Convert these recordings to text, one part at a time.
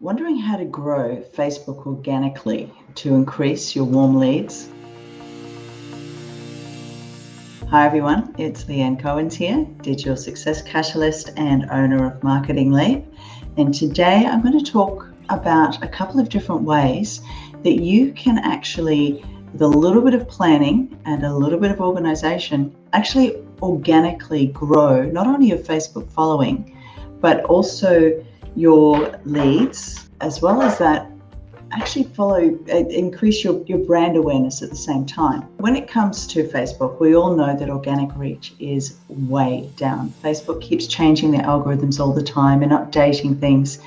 Wondering how to grow Facebook organically to increase your warm leads? Hi everyone, it's Leanne Cohen's here, Digital Success Catalyst and owner of Marketingly. And today I'm going to talk about a couple of different ways that you can actually, with a little bit of planning and a little bit of organization, actually organically grow not only your Facebook following, but also your leads, as well as that actually increase your brand awareness at the same time. When it comes to Facebook, we all know that organic reach is way down. Facebook keeps changing their algorithms all the time and updating things.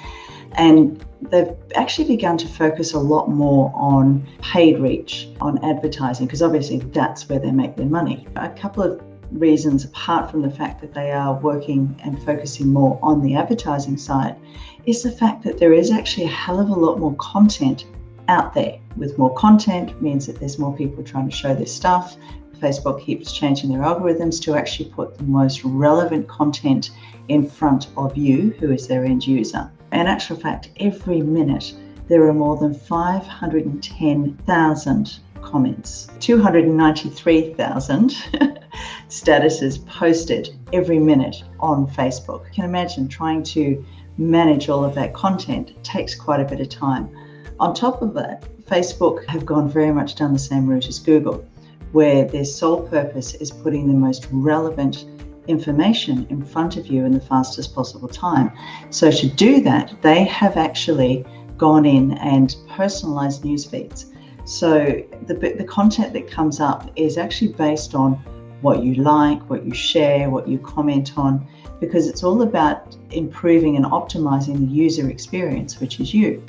And they've actually begun to focus a lot more on paid reach, on advertising, because obviously that's where they make their money. A couple of reasons, apart from the fact that they are working and focusing more on the advertising side, is the fact that there is actually a hell of a lot more content out there. With more content means that there's more people trying to show their stuff. Facebook keeps changing their algorithms to actually put the most relevant content in front of you, who is their end user. In actual fact, every minute there are more than 510,000 comments, 293,000 statuses posted every minute on Facebook. You can imagine trying to manage all of that content. It takes quite a bit of time. On top of that, Facebook have gone very much down the same route as Google, where their sole purpose is putting the most relevant information in front of you in the fastest possible time. So to do that, they have actually gone in and personalized news feeds. So the content that comes up is actually based on what you like, what you share, what you comment on, because it's all about improving and optimizing the user experience, which is you.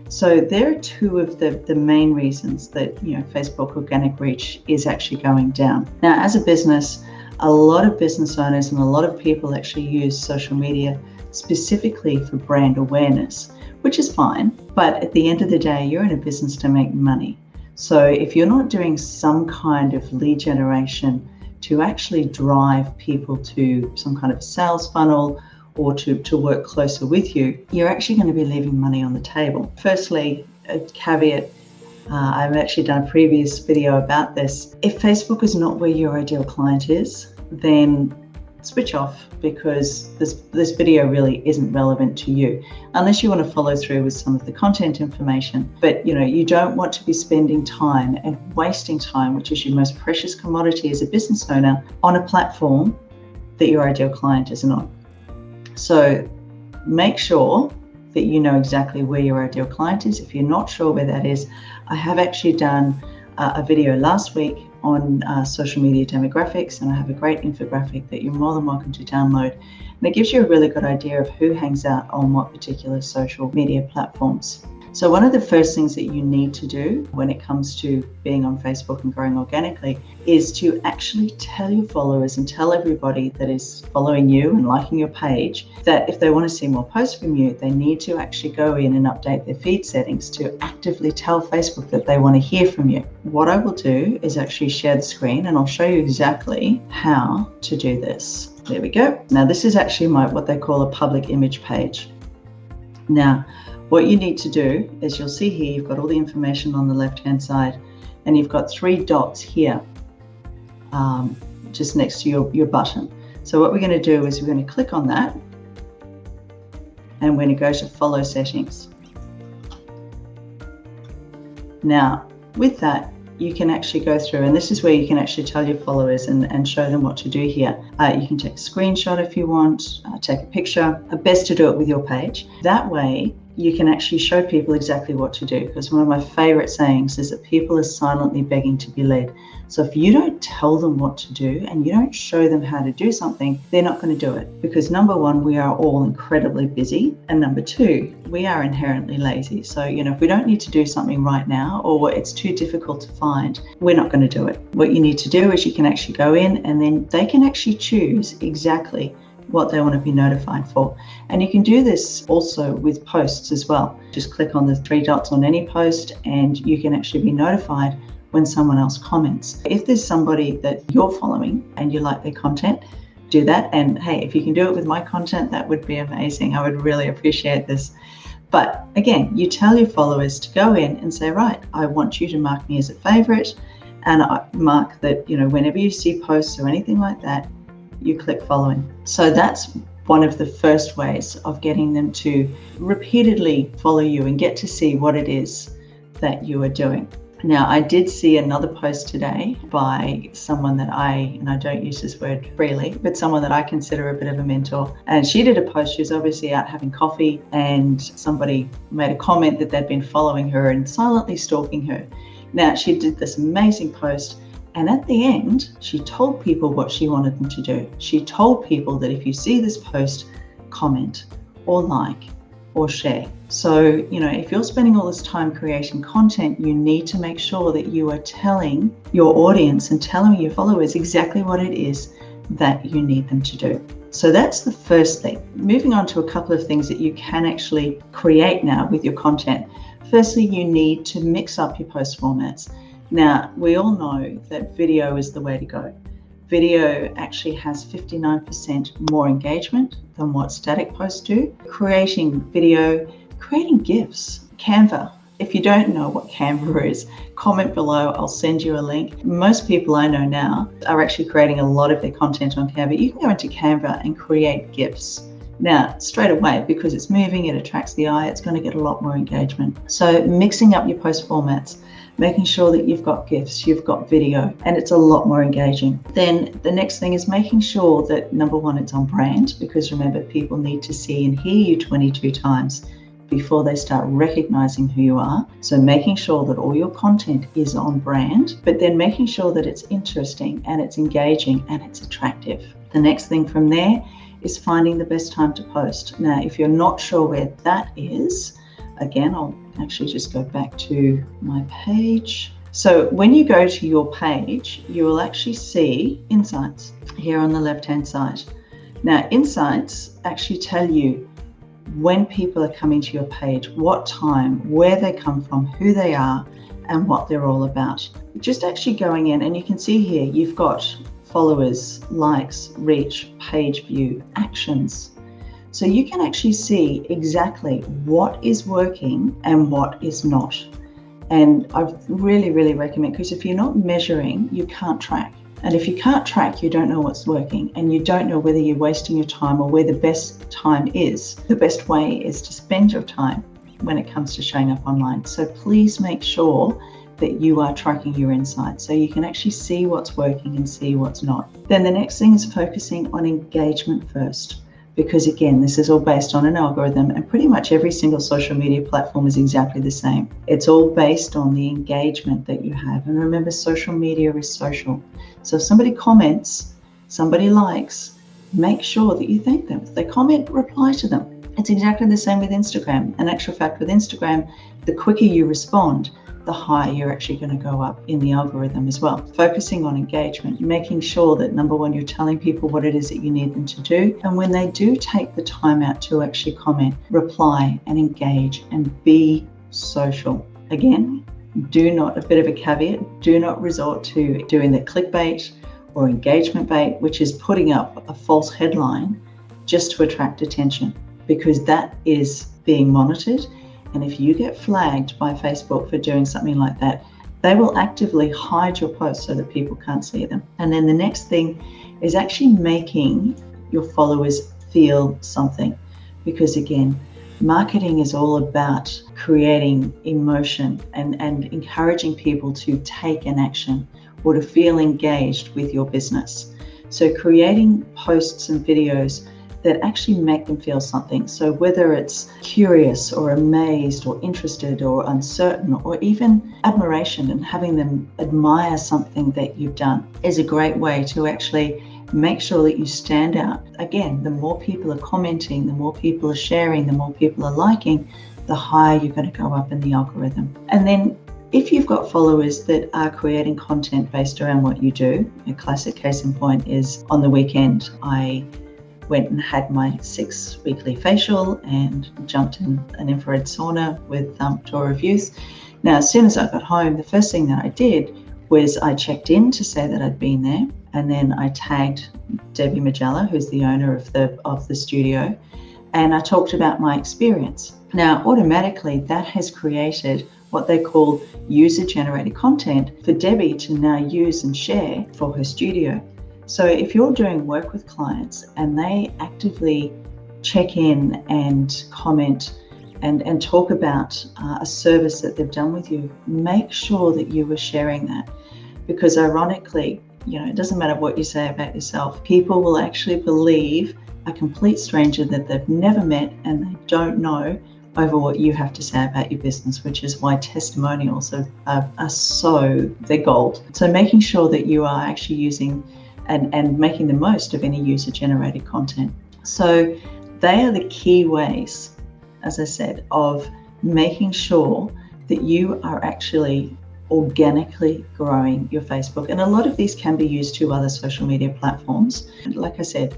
So there are two of the main reasons that Facebook organic reach is actually going down. Now, as a business, a lot of business owners and a lot of people actually use social media specifically for brand awareness, which is fine. But at the end of the day, you're in a business to make money. So if you're not doing some kind of lead generation to actually drive people to some kind of sales funnel or to work closer with you, you're actually going to be leaving money on the table. Firstly, a caveat, I've actually done a previous video about this. If Facebook is not where your ideal client is, then switch off, because this video really isn't relevant to you unless you want to follow through with some of the content information. But you don't want to be spending time and wasting time, which is your most precious commodity as a business owner, on a platform that your ideal client isn't on. So make sure that you know exactly where your ideal client is. If you're not sure where that is, I have actually done a video last week on social media demographics, and I have a great infographic that you're more than welcome to download. And it gives you a really good idea of who hangs out on what particular social media platforms. So one of the first things that you need to do when it comes to being on Facebook and growing organically is to actually tell your followers and tell everybody that is following you and liking your page that if they want to see more posts from you, they need to actually go in and update their feed settings to actively tell Facebook that they want to hear from you. What I will do is actually share the screen, and I'll show you exactly how to do this. There we go. Now this is actually what they call a public image page. Now, what you need to do is, you'll see here, you've got all the information on the left-hand side, and you've got 3 dots here, just next to your button. So what we're going to do is we're going to click on that, and we're going to go to follow settings. Now, with that, you can actually go through, and this is where you can actually tell your followers and show them what to do here. You can take a screenshot if you want, take a picture. Best to do it with your page. That way, you can actually show people exactly what to do, because one of my favorite sayings is that people are silently begging to be led. So if you don't tell them what to do and you don't show them how to do something, they're not going to do it, because number one, we are all incredibly busy, and number two, we are inherently lazy. So if we don't need to do something right now, or it's too difficult to find, we're not going to do it. What you need to do is you can actually go in, and then they can actually choose exactly what they want to be notified for. And you can do this also with posts as well. Just click on the 3 dots on any post, and you can actually be notified when someone else comments. If there's somebody that you're following and you like their content, do that. And hey, if you can do it with my content, that would be amazing. I would really appreciate this. But again, you tell your followers to go in and say, right, I want you to mark me as a favorite, and I mark that, whenever you see posts or anything like that, you click following. So that's one of the first ways of getting them to repeatedly follow you and get to see what it is that you are doing. Now, I did see another post today by someone that and I don't use this word freely, but someone that I consider a bit of a mentor. And she did a post. She was obviously out having coffee, and somebody made a comment that they'd been following her and silently stalking her. Now, she did this amazing post, and at the end, she told people what she wanted them to do. She told people that if you see this post, comment or like or share. So, if you're spending all this time creating content, you need to make sure that you are telling your audience and telling your followers exactly what it is that you need them to do. So that's the first thing. Moving on to a couple of things that you can actually create now with your content. Firstly, you need to mix up your post formats. Now, we all know that video is the way to go. Video actually has 59% more engagement than what static posts do. Creating video, creating GIFs, Canva. If you don't know what Canva is, comment below, I'll send you a link. Most people I know now are actually creating a lot of their content on Canva. You can go into Canva and create GIFs. Now, straight away, because it's moving, it attracts the eye, it's going to get a lot more engagement. So mixing up your post formats, making sure that you've got GIFs, you've got video, and it's a lot more engaging. Then the next thing is making sure that, number one, it's on brand, because remember, people need to see and hear you 22 times before they start recognizing who you are. So making sure that all your content is on brand, but then making sure that it's interesting and it's engaging and it's attractive. The next thing from there is finding the best time to post. Now, if you're not sure where that is, again, I'll actually just go back to my page. So when you go to your page, you will actually see insights here on the left-hand side. Now, insights actually tell you when people are coming to your page, what time, where they come from, who they are, and what they're all about. Just actually going in, and you can see here, you've got followers, likes, reach, page view, actions. So you can actually see exactly what is working and what is not. And I really, really recommend, because if you're not measuring, you can't track. And if you can't track, you don't know what's working, and you don't know whether you're wasting your time or where the best time is. The best way is to spend your time when it comes to showing up online. So please make sure that you are tracking your insights so you can actually see what's working and see what's not. Then the next thing is focusing on engagement first, because again, this is all based on an algorithm, and pretty much every single social media platform is exactly the same. It's all based on the engagement that you have. And remember, social media is social. So if somebody comments, somebody likes, make sure that you thank them. If they comment, reply to them. It's exactly the same with Instagram. In actual fact, with Instagram, the quicker you respond, the higher you're actually going to go up in the algorithm as well. Focusing on engagement, making sure that, number one, you're telling people what it is that you need them to do. And when they do take the time out to actually comment, reply and engage and be social. Again, a bit of a caveat, do not resort to doing the clickbait or engagement bait, which is putting up a false headline just to attract attention, because that is being monitored. And if you get flagged by Facebook for doing something like that, they will actively hide your posts so that people can't see them. And then the next thing is actually making your followers feel something. Because again, marketing is all about creating emotion and encouraging people to take an action or to feel engaged with your business. So creating posts and videos that actually make them feel something. So whether it's curious or amazed or interested or uncertain or even admiration, and having them admire something that you've done is a great way to actually make sure that you stand out. Again, the more people are commenting, the more people are sharing, the more people are liking, the higher you're going to go up in the algorithm. And then if you've got followers that are creating content based around what you do, a classic case in point is on the weekend, I went and had my 6 weekly facial and jumped in an infrared sauna with Tour of Youth. Now, as soon as I got home, the first thing that I did was I checked in to say that I'd been there, and then I tagged Debbie Majella, who's the owner of the studio, and I talked about my experience. Now, automatically that has created what they call user-generated content for Debbie to now use and share for her studio. So if you're doing work with clients and they actively check in and comment and talk about a service that they've done with you, make sure that you are sharing that. Because ironically, it doesn't matter what you say about yourself, people will actually believe a complete stranger that they've never met and they don't know over what you have to say about your business, which is why testimonials are so, they're gold. So making sure that you are actually using and making the most of any user-generated content. So they are the key ways, as I said, of making sure that you are actually organically growing your Facebook. And a lot of these can be used to other social media platforms. And like I said,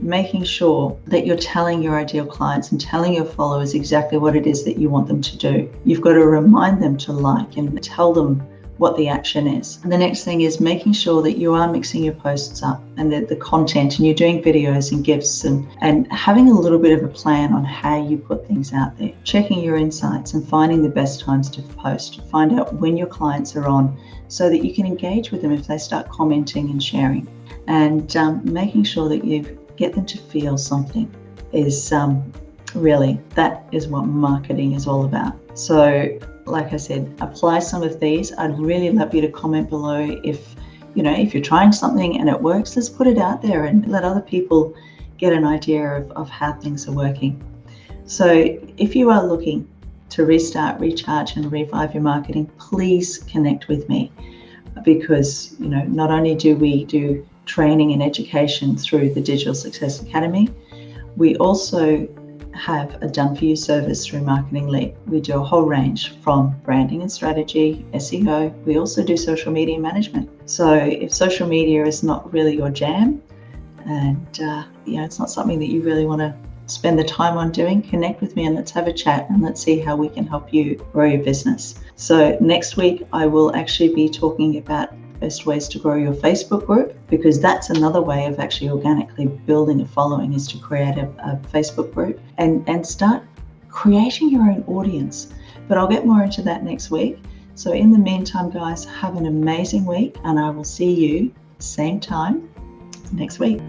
making sure that you're telling your ideal clients and telling your followers exactly what it is that you want them to do. You've got to remind them to like and tell them what the action is. And the next thing is making sure that you are mixing your posts up and the content, and you're doing videos and GIFs and having a little bit of a plan on how you put things out there. Checking your insights and finding the best times to post. Find out when your clients are on so that you can engage with them if they start commenting and sharing. And making sure that you get them to feel something is really, that is what marketing is all about. So like I said, apply some of these. I'd really love you to comment below if you're trying something and it works. Let's put it out there and let other people get an idea of how things are working. So if you are looking to restart, recharge and revive your marketing, please connect with me, because not only do we do training and education through the Digital Success Academy, we also have a done-for-you service through Marketing Leap. We do a whole range from branding and strategy, SEO. We also do social media management. So if social media is not really your jam and it's not something that you really want to spend the time on doing, connect with me and let's have a chat and let's see how we can help you grow your business. So next week I will actually be talking about best ways to grow your Facebook group, because that's another way of actually organically building a following, is to create a Facebook group and start creating your own audience. But I'll get more into that next week. So in the meantime, guys, have an amazing week and I will see you same time next week.